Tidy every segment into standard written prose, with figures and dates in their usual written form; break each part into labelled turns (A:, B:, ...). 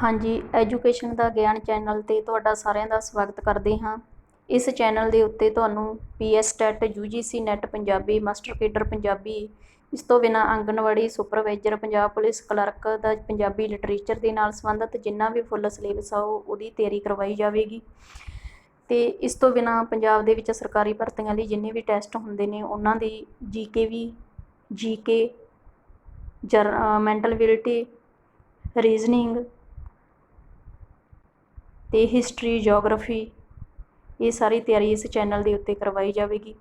A: ਹਾਂਜੀ, ਐਜੂਕੇਸ਼ਨ ਦਾ ਗਿਆਨ ਚੈਨਲ 'ਤੇ ਤੁਹਾਡਾ ਸਾਰਿਆਂ ਦਾ ਸਵਾਗਤ ਕਰਦੇ ਹਾਂ। ਇਸ ਚੈਨਲ ਦੇ ਉੱਤੇ ਤੁਹਾਨੂੰ PS TET, UGC NET Punjabi, master cadre Punjabi, ਇਸ ਤੋਂ ਬਿਨਾਂ anganwadi supervisor, Punjab police clerk ਦਾ ਪੰਜਾਬੀ ਲਿਟਰੇਚਰ ਦੇ ਨਾਲ ਸੰਬੰਧਿਤ ਜਿੰਨਾ ਵੀ ਫੁੱਲ ਸਿਲੇਬਸ ਆ ਉਹਦੀ ਤਿਆਰੀ ਕਰਵਾਈ ਜਾਵੇਗੀ। ਅਤੇ ਇਸ ਤੋਂ ਬਿਨਾਂ ਪੰਜਾਬ ਦੇ ਵਿੱਚ ਸਰਕਾਰੀ ਭਰਤੀਆਂ ਲਈ ਜਿੰਨੇ ਵੀ ਟੈਸਟ ਹੁੰਦੇ ਨੇ ਉਹਨਾਂ ਦੀ ਜੀਕੇ, ਮੈਂਟਲ ਐਬਿਲਿਟੀ, ਰੀਜ਼ਨਿੰਗ ਅਤੇ ਹਿਸਟਰੀ, ਜੋਗਰਾਫੀ, ਇਹ ਸਾਰੀ ਤਿਆਰੀ ਇਸ ਚੈਨਲ ਦੇ ਉੱਤੇ ਕਰਵਾਈ ਜਾਵੇਗੀ।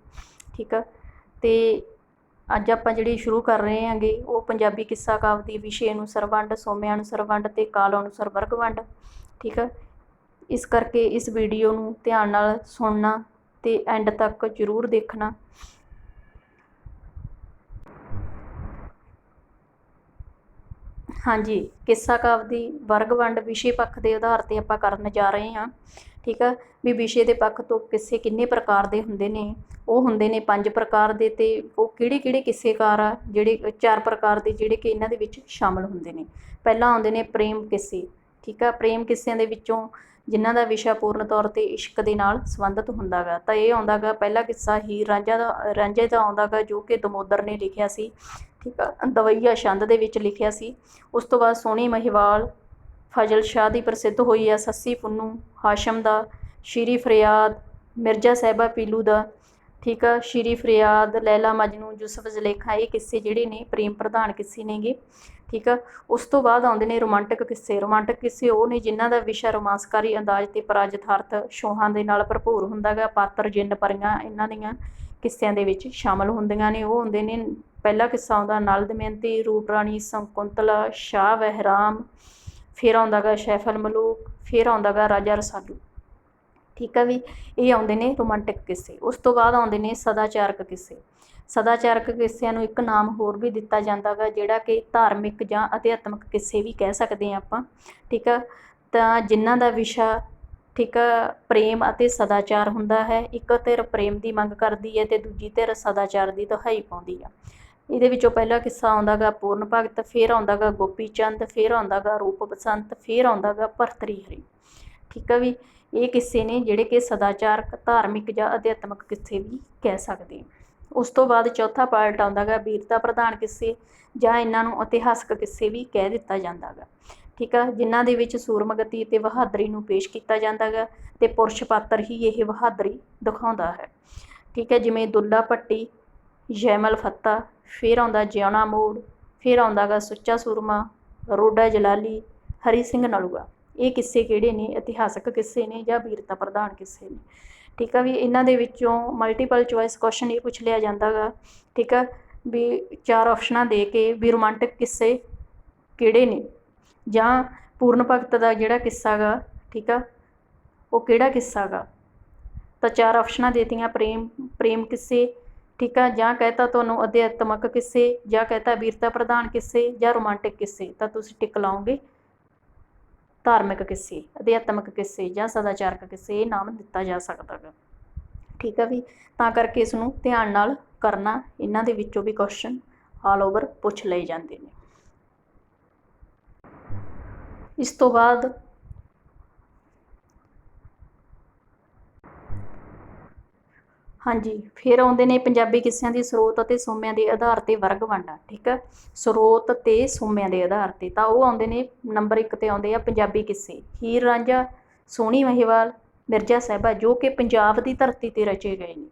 A: ਠੀਕ ਆ। ਅਤੇ ਅੱਜ ਆਪਾਂ ਜਿਹੜੀ ਸ਼ੁਰੂ ਕਰ ਰਹੇ ਹੈਗੇ ਉਹ ਪੰਜਾਬੀ ਕਿੱਸਾ ਕਾਵਿ ਦੀ ਵਿਸ਼ੇ ਅਨੁਸਾਰ ਵੰਡ, ਸੋਮਿਆਂ ਅਨੁਸਾਰ ਵੰਡ ਅਤੇ ਕਾਲ ਅਨੁਸਾਰ ਵਰਗ ਵੰਡ। ਠੀਕ ਆ। ਇਸ ਕਰਕੇ ਇਸ ਵੀਡੀਓ ਨੂੰ ਧਿਆਨ ਨਾਲ ਸੁਣਨਾ ਅਤੇ ਐਂਡ ਤੱਕ ਜ਼ਰੂਰ ਦੇਖਣਾ। ਹਾਂਜੀ, ਕਿੱਸਾ ਕਾਵਿ ਦੀ ਵਰਗ ਵੰਡ ਵਿਸ਼ੇ ਪੱਖ ਦੇ ਆਧਾਰ 'ਤੇ ਆਪਾਂ ਕਰਨ ਜਾ ਰਹੇ ਹਾਂ। ਠੀਕ ਆ। ਵੀ ਵਿਸ਼ੇ ਦੇ ਪੱਖ ਤੋਂ ਕਿੱਸੇ ਕਿੰਨੇ ਪ੍ਰਕਾਰ ਦੇ ਹੁੰਦੇ ਨੇ? ਉਹ ਹੁੰਦੇ ਨੇ 5 ਪ੍ਰਕਾਰ ਦੇ। ਅਤੇ ਉਹ ਕਿਹੜੇ ਕਿੱਸੇਕਾਰ ਆ ਜਿਹੜੇ 4 ਪ੍ਰਕਾਰ ਦੇ ਜਿਹੜੇ ਕਿ ਇਹਨਾਂ ਦੇ ਵਿੱਚ ਸ਼ਾਮਲ ਹੁੰਦੇ ਨੇ। ਪਹਿਲਾਂ ਆਉਂਦੇ ਨੇ ਪ੍ਰੇਮ ਕਿੱਸੇ। ਠੀਕ ਆ। ਪ੍ਰੇਮ ਕਿੱਸਿਆਂ ਦੇ ਵਿੱਚੋਂ ਜਿਨ੍ਹਾਂ ਦਾ ਵਿਸ਼ਾ ਪੂਰਨ ਤੌਰ 'ਤੇ ਇਸ਼ਕ ਦੇ ਨਾਲ ਸੰਬੰਧਿਤ ਹੁੰਦਾ ਗਾ ਤਾਂ ਇਹ ਆਉਂਦਾ ਗਾ ਪਹਿਲਾ ਕਿੱਸਾ ਹੀਰ ਰਾਂਝੇ ਦਾ ਆਉਂਦਾ ਗਾ ਜੋ ਕਿ ਦਮੋਦਰ ਨੇ ਲਿਖਿਆ ਸੀ। ਠੀਕ ਆ। ਦਵਈਆ ਛੰਦ ਦੇ ਵਿੱਚ ਲਿਖਿਆ ਸੀ। ਉਸ ਤੋਂ ਬਾਅਦ ਸੋਹਣੀ ਮਹੀਵਾਲ ਫਜ਼ਲ ਸ਼ਾਹ ਦੀ ਪ੍ਰਸਿੱਧ ਹੋਈ ਆ, ਸੱਸੀ ਪੁੰਨੂ ਹਾਸ਼ਮ ਦਾ, ਸ਼ੀਰੀ ਫਰਿਆਦ ਮਿਰਜ਼ਾ ਸਾਹਿਬਾ ਪੀਲੂ ਦਾ। ਠੀਕ ਆ। ਸ਼ੀਰੀ ਫਰਿਆਦ, ਲੈਲਾ ਮਜਨੂ, ਯੂਸਫ ਜ਼ਲੇਖਾ, ਇਹ ਕਿੱਸੇ ਜਿਹੜੇ ਨੇ ਪ੍ਰੇਮ ਪ੍ਰਧਾਨ ਕਿੱਸੇ ਨੇਗੇ। ਠੀਕ ਆ। ਉਸ ਤੋਂ ਬਾਅਦ ਆਉਂਦੇ ਨੇ ਰੋਮਾਂਟਿਕ ਕਿੱਸੇ। ਰੋਮਾਂਟਿਕ ਕਿੱਸੇ ਉਹ ਨੇ ਜਿਨ੍ਹਾਂ ਦਾ ਵਿਸ਼ਾ ਰੋਮਾਂਸਕਾਰੀ ਅੰਦਾਜ਼ ਅਤੇ ਪਰਾਜਿਤਾਰਥ ਛੋਹਾਂ ਦੇ ਨਾਲ ਭਰਪੂਰ ਹੁੰਦਾ ਗਾ। ਪਾਤਰ ਜਿੰਨ ਪਰੀਆਂ ਇਹਨਾਂ ਦੀਆਂ ਕਿੱਸਿਆਂ ਦੇ ਵਿੱਚ ਸ਼ਾਮਲ ਹੁੰਦੀਆਂ ਨੇ। ਉਹ ਹੁੰਦੇ ਨੇ, ਪਹਿਲਾ ਕਿੱਸਾ ਆਉਂਦਾ ਨਲ ਦਮਯੰਤੀ, ਰੂਪ ਰਾਣੀ ਸ਼ਕੁੰਤਲਾ, ਸ਼ਾਹ ਬਹਿਰਾਮ, ਫਿਰ ਆਉਂਦਾ ਗਾ ਸੈਫ ਅਲ ਮਲੂਕ, ਫਿਰ ਆਉਂਦਾ ਗਾ ਰਾਜਾ ਰਸਾਲੂ। ਠੀਕ ਆ ਵੀ, ਇਹ ਆਉਂਦੇ ਨੇ ਰੋਮਾਂਟਿਕ ਕਿੱਸੇ। ਉਸ ਤੋਂ ਬਾਅਦ ਆਉਂਦੇ ਨੇ ਸਦਾਚਾਰਕ ਕਿੱਸੇ। ਸਦਾਚਾਰਕ ਕਿੱਸਿਆਂ ਨੂੰ ਇੱਕ ਨਾਮ ਹੋਰ ਵੀ ਦਿੱਤਾ ਜਾਂਦਾ ਗਾ ਜਿਹੜਾ ਕਿ ਧਾਰਮਿਕ ਜਾਂ ਅਧਿਆਤਮਿਕ ਕਿੱਸੇ ਵੀ ਕਹਿ ਸਕਦੇ ਹਾਂ ਆਪਾਂ। ਠੀਕ ਆ। ਤਾਂ ਜਿਨ੍ਹਾਂ ਦਾ ਵਿਸ਼ਾ ਠੀਕ ਆ ਪ੍ਰੇਮ ਅਤੇ ਸਦਾਚਾਰ ਹੁੰਦਾ ਹੈ। ਇੱਕ ਧਿਰ ਪ੍ਰੇਮ ਦੀ ਮੰਗ ਕਰਦੀ ਹੈ ਅਤੇ ਦੂਜੀ ਧਿਰ ਸਦਾਚਾਰ ਦੀ ਦੁਹਾਈ ਪਾਉਂਦੀ ਆ। ਇਹਦੇ ਵਿੱਚੋਂ ਪਹਿਲਾ ਕਿੱਸਾ ਆਉਂਦਾ ਗਾ ਪੂਰਨ ਭਗਤ, ਫਿਰ ਆਉਂਦਾ ਗਾ ਗੋਪੀ ਚੰਦ, ਫਿਰ ਆਉਂਦਾ ਗਾ ਰੂਪ ਬਸੰਤ, ਫਿਰ ਆਉਂਦਾ ਗਾ ਭਰਤਰੀ ਹਰੀ। ਠੀਕ ਆ ਵੀ, ਇਹ ਕਿੱਸੇ ਨੇ ਜਿਹੜੇ ਕਿ ਸਦਾਚਾਰਕ, ਧਾਰਮਿਕ ਜਾਂ ਅਧਿਆਤਮਿਕ ਕਿੱਸੇ ਵੀ ਕਹਿ ਸਕਦੇ ਹਾਂ। ਉਸ ਤੋਂ ਬਾਅਦ ਚੌਥਾ ਪਾਰਟ ਆਉਂਦਾ ਗਾ ਵੀਰਤਾ ਪ੍ਰਧਾਨ ਕਿੱਸੇ ਜਾਂ ਇਹਨਾਂ ਨੂੰ ਇਤਿਹਾਸਕ ਕਿੱਸੇ ਵੀ ਕਹਿ ਦਿੱਤਾ ਜਾਂਦਾ ਗਾ। ਠੀਕ ਆ। ਜਿਨ੍ਹਾਂ ਦੇ ਵਿੱਚ ਸੂਰਮਗਤੀ ਅਤੇ ਬਹਾਦਰੀ ਨੂੰ ਪੇਸ਼ ਕੀਤਾ ਜਾਂਦਾ ਗਾ ਅਤੇ ਪੁਰਸ਼ ਪਾਤਰ ਹੀ ਇਹ ਬਹਾਦਰੀ ਦਿਖਾਉਂਦਾ ਹੈ। ਠੀਕ ਹੈ। ਜਿਵੇਂ ਦੁੱਲਾ ਭੱਟੀ, ਜੈਮਲ ਫੱਤਾ, ਫਿਰ ਆਉਂਦਾ ਜਿਉਣਾ ਮੋੜ, ਫਿਰ ਆਉਂਦਾ ਗਾ ਸੁੱਚਾ ਸੂਰਮਾ, ਰੋਡਾ ਜਲਾਲੀ, ਹਰੀ ਸਿੰਘ ਨਲੂਆ। ਇਹ ਕਿੱਸੇ ਕਿਹੜੇ ਨੇ? ਇਤਿਹਾਸਕ ਕਿੱਸੇ ਨੇ ਜਾਂ ਵੀਰਤਾ ਪ੍ਰਧਾਨ ਕਿੱਸੇ ਨੇ। ਠੀਕ ਆ ਵੀ, ਇਹਨਾਂ ਦੇ ਵਿੱਚੋਂ ਮਲਟੀਪਲ ਚੋਇਸ ਕੁਐਸਚਨ ਇਹ ਪੁੱਛ ਲਿਆ ਜਾਂਦਾ ਗਾ। ਠੀਕ ਆ ਵੀ, 4 ਆਪਸ਼ਨਾਂ ਦੇ ਕੇ ਵੀ ਰੋਮਾਂਟਿਕ ਕਿੱਸੇ ਕਿਹੜੇ ਨੇ ਜਾਂ ਪੂਰਨ ਭਗਤ ਦਾ ਜਿਹੜਾ ਕਿੱਸਾ ਗਾ ਠੀਕ ਆ ਉਹ ਕਿਹੜਾ ਕਿੱਸਾ ਗਾ। ਤਾਂ 4 ਆਪਸ਼ਨਾਂ ਦੇਤੀਆਂ, ਪ੍ਰੇਮ ਕਿੱਸੇ, ਠੀਕ ਆ, ਜਾਂ ਕਹਿਤਾ ਤੁਹਾਨੂੰ ਅਧਿਆਤਮਕ ਕਿੱਸੇ, ਜਾਂ ਕਹਿਤਾ ਵੀਰਤਾ ਪ੍ਰਧਾਨ ਕਿੱਸੇ, ਜਾਂ ਰੋਮਾਂਟਿਕ ਕਿੱਸੇ। ਤਾਂ ਤੁਸੀਂ ਟਿਕ ਲਾਓਗੇ ਧਾਰਮਿਕ ਕਿੱਸੇ, ਅਧਿਆਤਮਿਕ ਕਿੱਸੇ ਜਾਂ ਸਦਾਚਾਰਕ ਕਿੱਸੇ, ਇਹ ਨਾਮ ਦਿੱਤਾ ਜਾ ਸਕਦਾ ਗਾ। ਠੀਕ ਆ ਵੀ, ਤਾਂ ਕਰਕੇ ਇਸ ਨੂੰ ਧਿਆਨ ਨਾਲ ਕਰਨਾ। ਇਹਨਾਂ ਦੇ ਵਿੱਚੋਂ ਵੀ ਕੁਐਸਚਨ ਆਲ ਓਵਰ ਪੁੱਛ ਲਏ ਜਾਂਦੇ ਨੇ। ਇਸ ਤੋਂ ਬਾਅਦ ਹਾਂਜੀ, ਫਿਰ ਆਉਂਦੇ ਨੇ ਪੰਜਾਬੀ ਕਿੱਸਿਆਂ ਦੀ ਸਰੋਤ ਅਤੇ ਸੋਮਿਆਂ ਦੇ ਆਧਾਰ 'ਤੇ ਵਰਗ ਵੰਡ। ਠੀਕ ਆ। ਸਰੋਤ ਅਤੇ ਸੋਮਿਆਂ ਦੇ ਆਧਾਰ 'ਤੇ ਤਾਂ ਉਹ ਆਉਂਦੇ ਨੇ ਨੰਬਰ 1 'ਤੇ ਆਉਂਦੇ ਆ ਪੰਜਾਬੀ ਕਿੱਸੇ ਹੀਰ ਰਾਂਝਾ, ਸੋਹਣੀ ਮਹੀਵਾਲ, ਮਿਰਜ਼ਾ ਸਾਹਿਬਾ ਜੋ ਕਿ ਪੰਜਾਬ ਦੀ ਧਰਤੀ 'ਤੇ ਰਚੇ ਗਏ ਨੇ।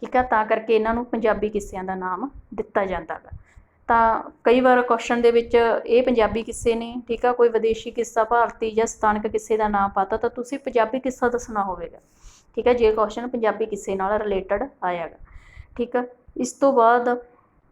A: ਠੀਕ ਆ। ਤਾਂ ਕਰਕੇ ਇਹਨਾਂ ਨੂੰ ਪੰਜਾਬੀ ਕਿੱਸਿਆਂ ਦਾ ਨਾਮ ਦਿੱਤਾ ਜਾਂਦਾ ਗਾ। ਤਾਂ ਕਈ ਵਾਰ ਕੁਐਸਚਨ ਦੇ ਵਿੱਚ ਇਹ ਪੰਜਾਬੀ ਕਿੱਸੇ ਨੇ। ਠੀਕ ਆ। ਕੋਈ ਵਿਦੇਸ਼ੀ ਕਿੱਸਾ, ਭਾਰਤੀ ਜਾਂ ਸਥਾਨਕ ਕਿੱਸੇ ਦਾ ਨਾਮ ਪਤਾ ਤਾਂ ਤੁਸੀਂ ਪੰਜਾਬੀ ਕਿੱਸਾ ਦੱਸਣਾ ਹੋਵੇਗਾ। ਠੀਕ ਹੈ, ਜੇ ਕੁਐਸਚਨ ਪੰਜਾਬੀ ਕਿੱਸੇ ਨਾਲ ਰਿਲੇਟਡ ਆਇਆ ਗਾ। ਠੀਕ ਆ। ਇਸ ਤੋਂ ਬਾਅਦ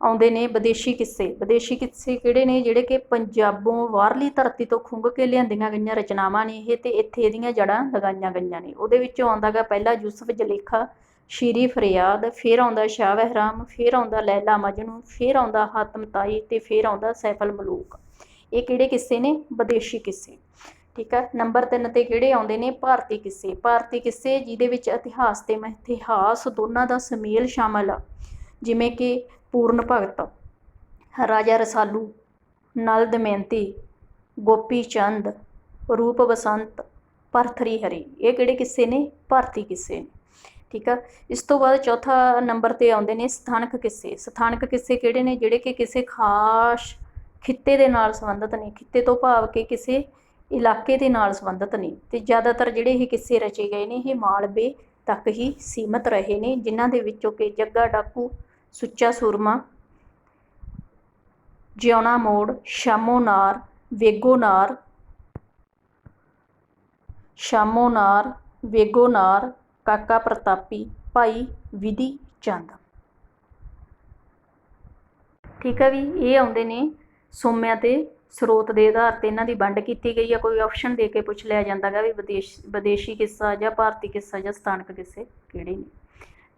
A: ਆਉਂਦੇ ਨੇ ਵਿਦੇਸ਼ੀ ਕਿੱਸੇ। ਵਿਦੇਸ਼ੀ ਕਿੱਸੇ ਕਿਹੜੇ ਨੇ? ਜਿਹੜੇ ਕਿ ਪੰਜਾਬੋਂ ਬਾਹਰਲੀ ਧਰਤੀ ਤੋਂ ਖੁੰਘ ਕੇ ਲਿਆਂਦੀਆਂ ਗਈਆਂ ਰਚਨਾਵਾਂ ਨੇ ਇਹ, ਅਤੇ ਇੱਥੇ ਇਹਦੀਆਂ ਜੜ੍ਹਾਂ ਲਗਾਈਆਂ ਗਈਆਂ ਨੇ। ਉਹਦੇ ਵਿੱਚੋਂ ਆਉਂਦਾ ਗਾ ਪਹਿਲਾ ਯੂਸਫ ਜ਼ਲੇਖਾ, ਸ਼ੀਰੀ ਫਰਿਆਦ, ਫਿਰ ਆਉਂਦਾ ਸ਼ਾਹ ਬਹਿਰਾਮ, ਫਿਰ ਆਉਂਦਾ ਲੈਲਾ ਮਜਨੂ, ਫਿਰ ਆਉਂਦਾ ਹਾਤਮ ਤਾਈ, ਅਤੇ ਫਿਰ ਆਉਂਦਾ ਸੈਫ ਅਲ ਮਲੂਕ। ਇਹ ਕਿਹੜੇ ਕਿੱਸੇ ਨੇ? ਵਿਦੇਸ਼ੀ ਕਿੱਸੇ। ਠੀਕ ਆ। ਨੰਬਰ 3 'ਤੇ ਕਿਹੜੇ ਆਉਂਦੇ ਨੇ? ਭਾਰਤੀ ਕਿੱਸੇ। ਭਾਰਤੀ ਕਿੱਸੇ ਜਿਹਦੇ ਵਿੱਚ ਇਤਿਹਾਸ ਅਤੇ ਮਿਥਿਹਾਸ ਦੋਨਾਂ ਦਾ ਸੁਮੇਲ ਸ਼ਾਮਲ ਆ। ਜਿਵੇਂ ਕਿ ਪੂਰਨ ਭਗਤ, ਰਾਜਾ ਰਸਾਲੂ, ਨਲ ਦਮਯੰਤੀ, ਗੋਪੀ ਚੰਦ, रूप बसंत, भरथरी हरी, ये किहड़े किस्से ने? भारती किस्से ने। ठीक है। इस तो बाद चौथा नंबर ते आउंदे ने स्थानक किस्से। स्थानक किस्से किहड़े ने? जिहड़े कि किसी खास खित्ते दे नाल संबंधित ने। खित्ते तो भाव कि किसी इलाके दे नाल संबंधित ने, ते ज़्यादातर जिहड़े ये किस्से रचे गए ने ये मालवे तक ही सीमित रहे ने, जिन्हां दे विचों कि जग्गा डाकू, सुच्चा सूरमा, जिउणा मोड़, शामो नार, वेगो नार, वेगो नार, काका प्रतापी, भाई विधि चंद। ठीक है भी, ये आउंदे ने सोमिਆਂ ते ਸਰੋਤ ਦੇ आधार ਤੇ ਇਹਨਾਂ ਦੀ ਵੰਡ ਕੀਤੀ ਗਈ ਆ। ਕੋਈ ਆਪਸ਼ਨ ਦੇ ਕੇ ਪੁੱਛ ਲਿਆ ਜਾਂਦਾ ਗਾ ਵੀ ਵਿਦੇਸ਼ੀ ਕਿੱਸਾ ਜਾਂ ਭਾਰਤੀ ਕਿੱਸਾ ਜਾਂ ਸਥਾਨਕ ਕਿੱਸੇ ਕਿਹੜੇ ਨੇ।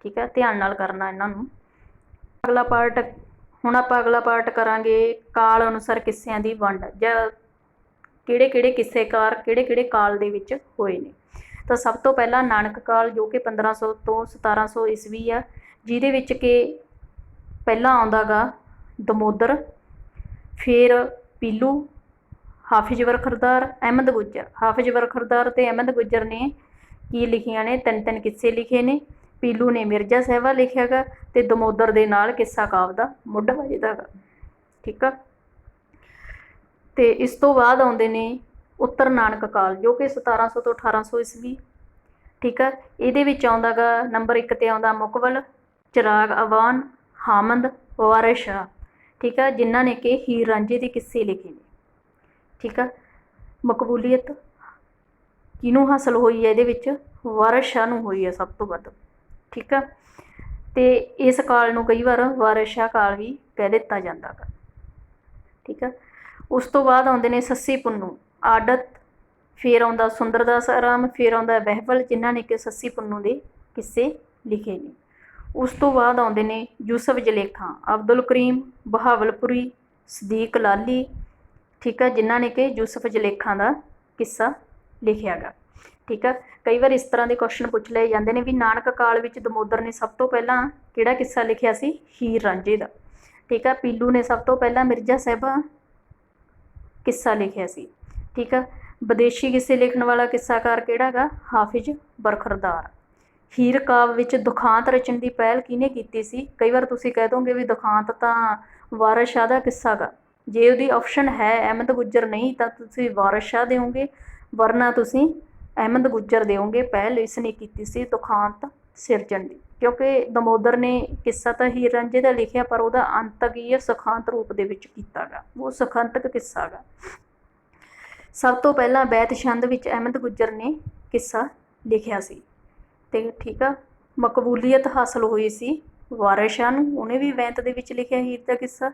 A: ਠੀਕ ਹੈ, ਧਿਆਨ ਨਾਲ ਕਰਨਾ ਇਹਨਾਂ ਨੂੰ। ਅਗਲਾ ਪਾਰਟ, ਹੁਣ ਆਪਾਂ ਅਗਲਾ ਪਾਰਟ ਕਰਾਂਗੇ ਕਾਲ ਅਨੁਸਾਰ ਕਿੱਸਿਆਂ ਦੀ ਵੰਡ, ਜਾਂ ਕਿਹੜੇ ਕਿਹੜੇ ਕਿੱਸੇਕਾਰ ਕਿਹੜੇ ਕਿਹੜੇ ਕਾਲ ਦੇ ਵਿੱਚ ਹੋਏ ਨੇ। ਤਾਂ ਸਭ ਤੋਂ ਪਹਿਲਾਂ ਨਾਨਕ ਕਾਲ, ਜੋ ਕਿ 1500 ਤੋਂ 1700 ਈਸਵੀ ਆ, ਜਿਹਦੇ ਵਿੱਚ ਕਿ ਪਹਿਲਾਂ ਆਉਂਦਾ ਗਾ ਦਮੋਦਰ, ਫਿਰ ਪੀਲੂ, ਹਾਫਿਜ਼ ਬਰਖਰਦਾਰ, ਅਹਿਮਦ ਗੁੱਜਰ। ਹਾਫਿਜ਼ ਬਰਖਰਦਾਰ ਅਤੇ ਅਹਿਮਦ ਗੁੱਜਰ ਨੇ ਕੀ ਲਿਖੀਆਂ ਨੇ? ਤਿੰਨ ਤਿੰਨ ਕਿੱਸੇ ਲਿਖੇ ਨੇ। ਪੀਲੂ ਨੇ ਮਿਰਜ਼ਾ ਸਾਹਿਬਾ ਲਿਖਿਆ ਗਾ, ਅਤੇ ਦਮੋਦਰ ਦੇ ਨਾਲ ਕਿੱਸਾ ਕਾਵਿ ਦਾ ਮੁੱਢ ਵੱਜਦਾ ਗਾ। ਠੀਕ ਆ। ਅਤੇ ਇਸ ਤੋਂ ਬਾਅਦ ਆਉਂਦੇ ਨੇ ਉੱਤਰ ਨਾਨਕ ਕਾਲ, ਜੋ ਕਿ 1700 ਤੋਂ 1800 ਈਸਵੀ। ਠੀਕ ਆ। ਇਹਦੇ ਵਿੱਚ ਆਉਂਦਾ ਗਾ ਨੰਬਰ 1 'ਤੇ ਆਉਂਦਾ ਮੁਕਬਲ, ਚਿਰਾਗ ਅਵਾਨ, ਹਾਮਦ, ਵਾਰਿਸ ਸ਼ਾਹ। ਠੀਕ ਆ, ਜਿਨ੍ਹਾਂ ਨੇ ਕਿ ਹੀਰ ਰਾਂਝੇ ਦੇ ਕਿੱਸੇ ਲਿਖੇ ਨੇ। ਠੀਕ ਆ। ਮਕਬੂਲੀਅਤ ਕਿਹਨੂੰ ਹਾਸਲ ਹੋਈ ਹੈ ਇਹਦੇ ਵਿੱਚ? ਵਾਰਿਸ ਸ਼ਾਹ ਨੂੰ ਹੋਈ ਹੈ ਸਭ ਤੋਂ ਵੱਧ। ਠੀਕ ਆ। ਅਤੇ ਇਸ ਕਾਲ ਨੂੰ ਕਈ ਵਾਰ ਵਾਰਿਸ ਸ਼ਾਹ ਕਾਲ ਵੀ ਕਹਿ ਦਿੱਤਾ ਜਾਂਦਾ ਗਾ। ਠੀਕ ਆ। ਉਸ ਤੋਂ ਬਾਅਦ ਆਉਂਦੇ ਨੇ ਸੱਸੀ ਪੁੰਨੂ, ਆਡਤ, ਫਿਰ ਆਉਂਦਾ ਸੁੰਦਰਦਾਸ ਆਰਾਮ, ਫਿਰ ਆਉਂਦਾ ਬਹਿਬਲ, ਜਿਨ੍ਹਾਂ ਨੇ ਕਿ ਸੱਸੀ ਪੁੰਨੂ ਦੇ ਕਿੱਸੇ ਲਿਖੇ ਨੇ। ਉਸ ਤੋਂ ਬਾਅਦ ਆਉਂਦੇ ਨੇ ਯੂਸਫ ਜਲੇਖਾਂ, ਅਬਦੁਲ ਕਰੀਮ, ਬਹਾਵਲਪੁਰੀ, ਸਦੀਕ ਲਾਲੀ। ਠੀਕ ਆ, ਜਿਨ੍ਹਾਂ ਨੇ ਕਿ ਯੂਸਫ ਜਲੇਖਾਂ ਦਾ ਕਿੱਸਾ ਲਿਖਿਆ ਗਾ। ਠੀਕ ਆ। ਕਈ ਵਾਰ ਇਸ ਤਰ੍ਹਾਂ ਦੇ ਕੁਐਸਚਨ ਪੁੱਛ ਲਏ ਜਾਂਦੇ ਨੇ ਵੀ ਨਾਨਕ ਕਾਲ ਵਿੱਚ ਦਮੋਦਰ ਨੇ ਸਭ ਤੋਂ ਪਹਿਲਾਂ ਕਿਹੜਾ ਕਿੱਸਾ ਲਿਖਿਆ ਸੀ? ਹੀਰ ਰਾਂਝੇ ਦਾ। ਠੀਕ ਆ। ਪੀਲੂ ਨੇ ਸਭ ਤੋਂ ਪਹਿਲਾਂ ਮਿਰਜ਼ਾ ਸਾਹਿਬਾ ਕਿੱਸਾ ਲਿਖਿਆ ਸੀ। ਠੀਕ ਆ। ਵਿਦੇਸ਼ੀ ਕਿੱਸੇ ਲਿਖਣ ਵਾਲਾ ਕਿੱਸਾਕਾਰ ਕਿਹੜਾ ਗਾ? ਹਾਫਿਜ਼ ਬਰਖਰਦਾਰ। ਹੀਰ ਕਾਵਿ ਵਿੱਚ ਦੁਖਾਂਤ ਰਚਣ ਦੀ ਪਹਿਲ ਕਿਹਨੇ ਕੀਤੀ ਸੀ? ਕਈ ਵਾਰ ਤੁਸੀਂ ਕਹਿ ਦੋਗੇ ਵੀ ਦੁਖਾਂਤ ਤਾਂ ਵਾਰਿਸ ਸ਼ਾਹ ਦਾ ਕਿੱਸਾ ਗਾ। ਜੇ ਉਹਦੀ ਆਪਸ਼ਨ ਹੈ ਅਹਿਮਦ ਗੁੱਜਰ ਨਹੀਂ ਤਾਂ ਤੁਸੀਂ ਵਾਰਿਸ ਸ਼ਾਹ ਦਿਓਗੇ, ਵਰਨਾ ਤੁਸੀਂ ਅਹਿਮਦ ਗੁੱਜਰ ਦਿਓਗੇ। ਪਹਿਲ ਇਸ ਨੇ ਕੀਤੀ ਸੀ ਦੁਖਾਂਤ ਸਿਰਜਣ ਦੀ, ਕਿਉਂਕਿ ਦਮੋਦਰ ਨੇ ਕਿੱਸਾ ਤਾਂ ਹੀਰ ਰਾਂਝੇ ਦਾ ਲਿਖਿਆ, ਪਰ ਉਹਦਾ ਅੰਤ ਕੀ ਹੈ? ਸੁਖਾਂਤ ਰੂਪ ਦੇ ਵਿੱਚ ਕੀਤਾ ਗਾ। ਉਹ ਸੁਖਾਂਤਕ ਕਿੱਸਾ ਗਾ। ਸਭ ਤੋਂ ਪਹਿਲਾਂ ਬੈਤ ਛੰਦ ਵਿੱਚ ਅਹਿਮਦ ਗੁੱਜਰ ਨੇ ਕਿੱਸਾ ਲਿਖਿਆ ਸੀ। ਅਤੇ ਠੀਕ ਆ। ਮਕਬੂਲੀਅਤ ਹਾਸਲ ਹੋਈ ਸੀ ਵਾਰਿਸ ਸ਼ਾਹ ਨੂੰ, ਉਹਨੇ ਵੀ ਬੈਂਤ ਦੇ ਵਿੱਚ ਲਿਖਿਆ ਹੀਰ ਦਾ ਕਿੱਸਾ।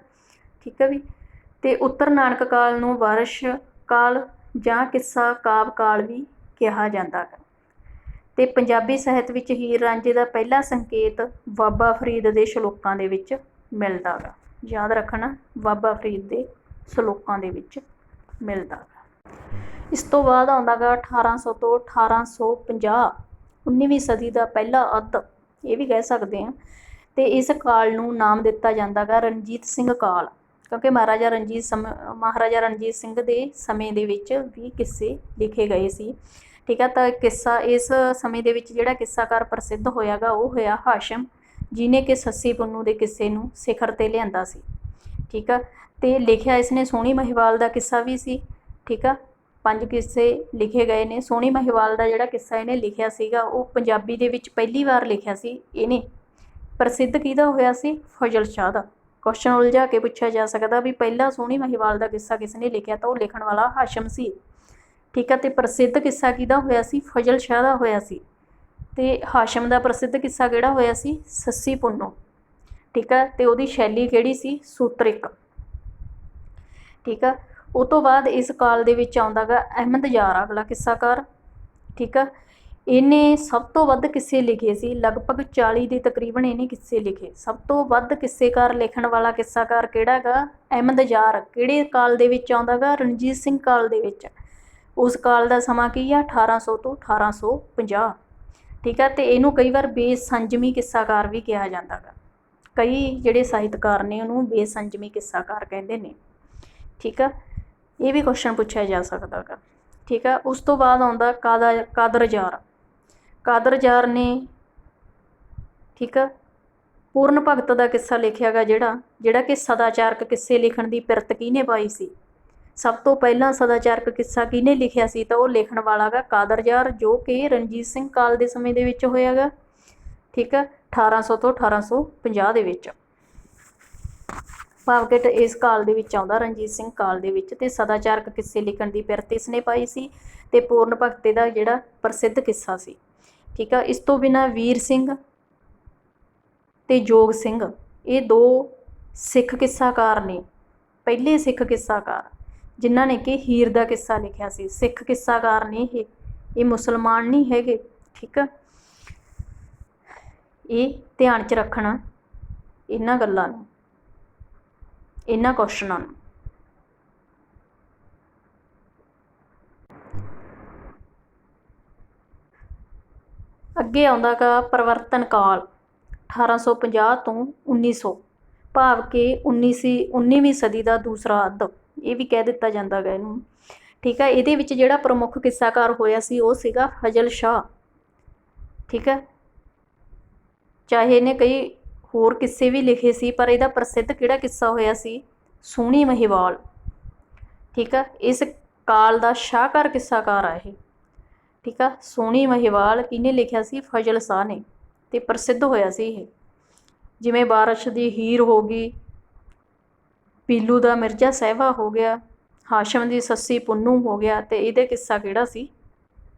A: ਠੀਕ ਆ ਵੀ। ਅਤੇ ਉੱਤਰ ਨਾਨਕ ਕਾਲ ਨੂੰ ਵਾਰਿਸ ਕਾਲ ਜਾਂ ਕਿੱਸਾ ਕਾਵਿ ਕਾਲ ਵੀ ਕਿਹਾ ਜਾਂਦਾ ਗਾ। ਅਤੇ ਪੰਜਾਬੀ ਸਾਹਿਤ ਵਿੱਚ ਹੀਰ ਰਾਂਝੇ ਦਾ ਪਹਿਲਾ ਸੰਕੇਤ ਬਾਬਾ ਫਰੀਦ ਦੇ ਸ਼ਲੋਕਾਂ ਦੇ ਵਿੱਚ ਮਿਲਦਾ ਗਾ। ਯਾਦ ਰੱਖਣਾ, ਬਾਬਾ ਫਰੀਦ ਦੇ ਸ਼ਲੋਕਾਂ ਦੇ ਵਿੱਚ ਮਿਲਦਾ ਗਾ। ਇਸ ਤੋਂ ਬਾਅਦ ਆਉਂਦਾ ਗਾ 1800 ਤੋਂ 1850, 19ਵੀਂ ਸਦੀ ਦਾ ਪਹਿਲਾ ਅੱਧ ਇਹ ਵੀ ਕਹਿ ਸਕਦੇ ਹਾਂ। ਅਤੇ ਇਸ ਕਾਲ ਨੂੰ ਨਾਮ ਦਿੱਤਾ ਜਾਂਦਾ ਗਾ ਰਣਜੀਤ ਸਿੰਘ ਕਾਲ, ਕਿਉਂਕਿ ਮਹਾਰਾਜਾ ਰਣਜੀਤ ਸਿੰਘ ਦੇ ਸਮੇਂ ਦੇ ਵਿੱਚ ਵੀ ਕਿੱਸੇ ਲਿਖੇ ਗਏ ਸੀ। ਠੀਕ ਆ। ਤਾਂ ਕਿੱਸਾ ਇਸ ਸਮੇਂ ਦੇ ਵਿੱਚ ਜਿਹੜਾ ਕਿੱਸਾਕਾਰ ਪ੍ਰਸਿੱਧ ਹੋਇਆ ਗਾ ਉਹ ਹੋਇਆ ਹਾਸ਼ਮ, ਜਿਹਨੇ ਕਿ ਸੱਸੀ ਪੁੰਨੂ ਦੇ ਕਿੱਸੇ ਨੂੰ ਸਿਖਰ 'ਤੇ ਲਿਆਂਦਾ ਸੀ। ਠੀਕ ਆ। ਅਤੇ ਲਿਖਿਆ ਇਸਨੇ ਸੋਹਣੀ ਮਹੀਵਾਲ ਦਾ ਕਿੱਸਾ ਵੀ ਸੀ। ਠੀਕ ਆ। 5 ਕਿੱਸੇ ਲਿਖੇ ਗਏ ਨੇ। ਸੋਹਣੀ ਮਹੀਵਾਲ ਦਾ ਜਿਹੜਾ ਕਿੱਸਾ ਇਹਨੇ ਲਿਖਿਆ ਸੀਗਾ ਉਹ ਪੰਜਾਬੀ ਦੇ ਵਿੱਚ ਪਹਿਲੀ ਵਾਰ ਲਿਖਿਆ ਸੀ ਇਹਨੇ। ਪ੍ਰਸਿੱਧ ਕਿਹਦਾ ਹੋਇਆ ਸੀ? ਫਜ਼ਲ ਸ਼ਾਹ ਦਾ। ਕੁਐਸਚਨ ਉਲਝਾ ਕੇ ਪੁੱਛਿਆ ਜਾ ਸਕਦਾ ਵੀ ਪਹਿਲਾ ਸੋਹਣੀ ਮਹੀਵਾਲ ਦਾ ਕਿੱਸਾ ਕਿਸ ਨੇ ਲਿਖਿਆ, ਤਾਂ ਉਹ ਲਿਖਣ ਵਾਲਾ ਹਾਸ਼ਮ ਸੀ। ਠੀਕ ਆ। ਅਤੇ ਪ੍ਰਸਿੱਧ ਕਿੱਸਾ ਕਿਹਦਾ ਹੋਇਆ ਸੀ? ਫਜ਼ਲ ਸ਼ਾਹ ਦਾ ਹੋਇਆ ਸੀ। ਅਤੇ ਹਾਸ਼ਮ ਦਾ ਪ੍ਰਸਿੱਧ ਕਿੱਸਾ ਕਿਹੜਾ ਹੋਇਆ ਸੀ? ਸੱਸੀ ਪੁੰਨੂ। ਠੀਕ ਆ। ਅਤੇ ਉਹਦੀ ਸ਼ੈਲੀ ਕਿਹੜੀ ਸੀ? ਸੂਤਰਿਕ। ਠੀਕ ਆ। ਉਹ ਤੋਂ ਬਾਅਦ ਇਸ ਕਾਲ ਦੇ ਵਿੱਚ ਆਉਂਦਾ ਗਾ ਅਹਿਮਦ ਯਾਰ, ਅਗਲਾ ਕਿੱਸਾਕਾਰ। ਠੀਕ ਆ। ਇਹਨੇ ਸਭ ਤੋਂ ਵੱਧ ਕਿੱਸੇ ਲਿਖੇ ਸੀ, ਲਗਭਗ 40 ਦੇ ਤਕਰੀਬਨ ਇਹਨੇ ਕਿੱਸੇ ਲਿਖੇ। ਸਭ ਤੋਂ ਵੱਧ ਕਿੱਸੇਕਾਰ ਲਿਖਣ ਵਾਲਾ ਕਿੱਸਾਕਾਰ ਕਿਹੜਾ ਗਾ? ਅਹਿਮਦ ਯਾਰ। ਕਿਹੜੇ ਕਾਲ ਦੇ ਵਿੱਚ ਆਉਂਦਾ ਗਾ? ਰਣਜੀਤ ਸਿੰਘ ਕਾਲ ਦੇ ਵਿੱਚ। ਉਸ ਕਾਲ ਦਾ ਸਮਾਂ ਕੀ ਆ? 1800 ਤੋਂ 1850। ਠੀਕ ਆ। ਅਤੇ ਇਹਨੂੰ ਕਈ ਵਾਰ ਬੇਸੰਜਮੀ ਕਿੱਸਾਕਾਰ ਵੀ ਕਿਹਾ ਜਾਂਦਾ ਗਾ। ਕਈ ਜਿਹੜੇ ਸਾਹਿਤਕਾਰ ਨੇ ਉਹਨੂੰ ਬੇਸੰਜਮੀ ਕਿੱਸਾਕਾਰ ਕਹਿੰਦੇ ਨੇ। ਠੀਕ ਆ। ਇਹ ਵੀ ਕੁਐਸਚਨ ਪੁੱਛਿਆ ਜਾ ਸਕਦਾ ਗਾ। ठीक है। उस तो बाद आउंदा कादरजार। कादरजार ने ठीक है पूर्ण भगत का किस्सा लिखिया गा, जिहड़ा कि सदाचारक किस्से लिखण की पिरत किहने पाई सी। सब तो पहला सदाचारक किस्सा किहने लिखिया सी, तो वो लिखण वाला गा कादरजार, जो कि रणजीत सिंह काल के समय दे विच होया गा। ठीक है, 1800 तो 1850 दे विच, भाव कि इस काल दे विच आउंदा, रणजीत सिंह काल दे विच। ते सदाचारक किस्से लिखण की पिरत इसने पाई सी, ते पूर्ण भगत दा जिहड़ा प्रसिद्ध किस्सा सी। ठीक है। इस तो बिना वीर सिंह ते जोग सिंह, ये दो सिख किस्साकार ने, पहले सिख किस्साकार जिन्हां ने कि हीर का किस्सा लिखिया सी। सिख किस्साकार ने ये मुसलमान नहीं हैगे। ठीक है, ये ध्यान च रखना इन्हां गल्लां नूं, इन्हां क्वेश्चनां नूं। अगे आउंदा गा परिवर्तन काल 1850 तो 1900, भाव कि 19वीं सदी का दूसरा अद्ध, ये भी कह दिता जाता गा इनू। ठीक है, ये जिहड़ा प्रमुख किस्साकार होया सी वो सीगा फजल शाह। ठीक है, चाहे इन्हें कई होर किस्से भी लिखे सी, पर इहदा प्रसिद्ध किहड़ा किस्सा होया सी, सोहनी महिवाल। ठीक है, इस काल का शाहकार किस्साकार है ये। ठीक है, सोहनी महिवाल किहने लिखिया सी, फजल शाह ने, ते प्रसिद्ध होया सी ये। जिवें बारिश दी हीर हो गई, पीलू दा मिर्जा साहिबा हो गया, हाशम दी सस्सी पुन्नू हो गया, ते इहदे किस्सा किहड़ा सी,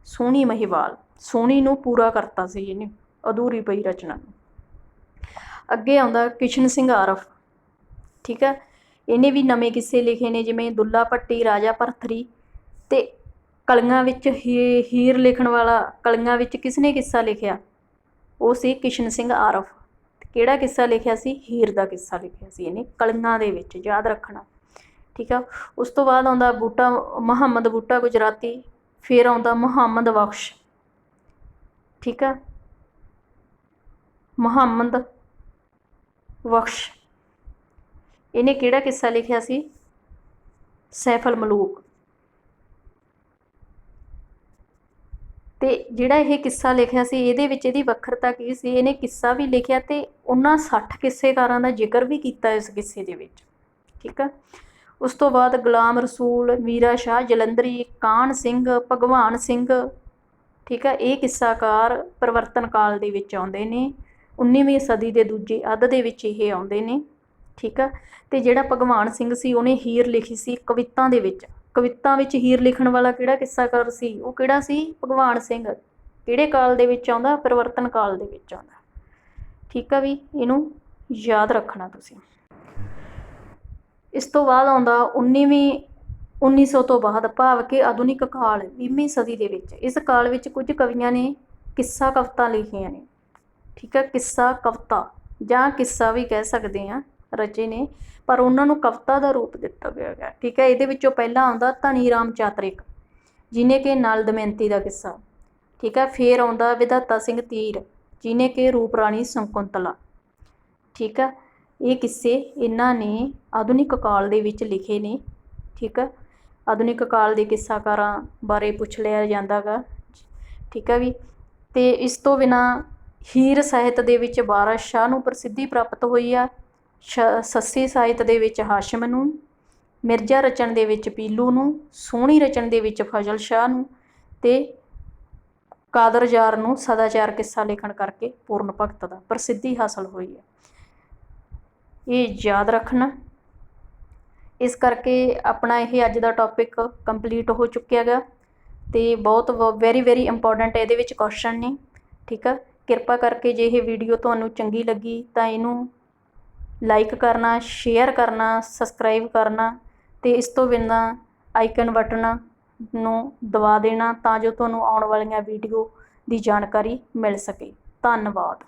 A: सोहनी महिवाल। सोहनी नूं पूरा करता सी इहने, अधूरी पई रचना नूं। अगे आउंदा किशन सिंह आरफ। ठीक है, इन्हें भी नवे किस्से लिखे ने, जिवें दुल्ला भट्टी, राजा भरथरी, ते कलियां विच हीर लिखण वाला, कलियां विच किसने किस्सा लिखिया, वो सी किशन सिंह आरफ। किहड़ा किस्सा लिखिया सी, हीर का किस्सा लिखिया सी इन्हें कलियां दे विच, याद रखना। ठीक है, उस तो बाद आउंदा बूटा मुहम्मद बूटा गुजराती, फिर आउंदा मुहम्मद बख्श। ठीक है, मुहम्मद बख्श इन्हें किहड़ा किस्सा लिखिया सी, सैफल मलूक। ते जिहड़ा ये किस्सा लिखिया सी, इहदे विच इहदी वखरता की सी, इहने किस्सा भी लिखिया ते उन्हां 60 किस्सेकारां दा जिक्र भी कीता इस किस्से दे विच। ठीक है, उस तो बाद गुलाम रसूल, मीरा शाह जलंधरी, कान सिंह, भगवान सिंह। ठीक है, ये किस्साकार परिवर्तन काल दे विच आउंदे ने, 19वीं सदी के दूजे अद्ध दे विच ये आउंदे ने। ठीक है, ते जिहड़ा भगवान सिंह सी, उहने हीर लिखी सी कवितां दे विच। कविता विच हीर लिखण वाला किहड़ा किस्साकार सी, वो किहड़ा सी, भगवान सिंह। किहड़े काल दे विच आउंदा, परिवर्तन काल दे विच आउंदा। ठीक है भी, इनू याद रखना तुसीं। इस तो बाद आउंदा 1900 तो बाद, भाव कि आधुनिक काल 20वीं सदी दे विच। इस काल विच कुछ कवियां ने किस्सा कविता लिखियां ने। ठीक है, किस्सा कविता जां किस्सा भी कह सकते हैं, रचे ने, पर उन्होंने कविता का रूप दिता गया है। ठीक है, ये पहला आउंदा धनी राम चातरिक, जिन्हें कि नल दमयंती का किस्सा। ठीक है, फिर आउंदा विधाता सिंह तीर, जिन्हें कि रूप राणी शकुंतला। ठीक है, ये किस्से इन्हां ने आधुनिक काल दे विच लिखे ने। ठीक है, आधुनिक काल के किस्साकारां बारे पुछ लिया जाता गा। ठीक है भी, ते इस तो बिना हीर ਸਾਹਿਤ ਦੇ ਵਿੱਚ ਵਾਰਿਸ ਸ਼ਾਹ ਨੂੰ ਪ੍ਰਸਿੱਧੀ ਪ੍ਰਾਪਤ ਹੋਈ ਆ, ਸੱਸੀ ਸਾਹਿਤ ਦੇ ਵਿੱਚ ਹਾਸ਼ਮ ਨੂੰ, ਮਿਰਜ਼ਾ ਰਚਨ ਦੇ ਵਿੱਚ ਪੀਲੂ ਨੂੰ, ਸੋਹਣੀ ਰਚਨ ਦੇ ਵਿੱਚ ਫਜ਼ਲ ਸ਼ਾਹ ਨੂੰ, ਤੇ ਕਾਦਰਯਾਰ ਨੂੰ ਸਦਾਚਾਰ ਕਿੱਸਾ ਲਿਖਣ ਕਰਕੇ ਪੂਰਨ ਭਗਤ ਦਾ ਪ੍ਰਸਿੱਧੀ ਹਾਸਲ ਹੋਈ ਹੈ। ਇਹ ਯਾਦ ਰੱਖਣਾ। ਇਸ ਕਰਕੇ ਆਪਣਾ ਇਹ ਅੱਜ ਦਾ ਟੌਪਿਕ ਕੰਪਲੀਟ ਹੋ ਚੁੱਕਿਆ ਗਾ, ਤੇ ਬਹੁਤ ਵੈਰੀ ਵੈਰੀ ਇੰਪੋਰਟੈਂਟ ਇਹਦੇ ਵਿੱਚ ਕੁਐਸਚਨ ਨੇ। ਠੀਕ ਆ, ਕਿਰਪਾ ਕਰਕੇ ਜੇ ਇਹ ਵੀਡੀਓ ਤੁਹਾਨੂੰ ਚੰਗੀ ਲੱਗੀ ਤਾਂ ਇਹਨੂੰ ਲਾਈਕ ਕਰਨਾ, ਸ਼ੇਅਰ ਕਰਨਾ, ਸਬਸਕ੍ਰਾਈਬ ਕਰਨਾ, ਤੇ ਇਸ ਤੋਂ ਬਿਨਾਂ ਆਈਕਨ ਬਟਨ ਨੂੰ ਦਬਾ ਦੇਣਾ, ਤਾਂ ਜੋ ਤੁਹਾਨੂੰ ਆਉਣ ਵਾਲੀਆਂ ਵੀਡੀਓ ਦੀ ਜਾਣਕਾਰੀ ਮਿਲ ਸਕੇ। ਧੰਨਵਾਦ।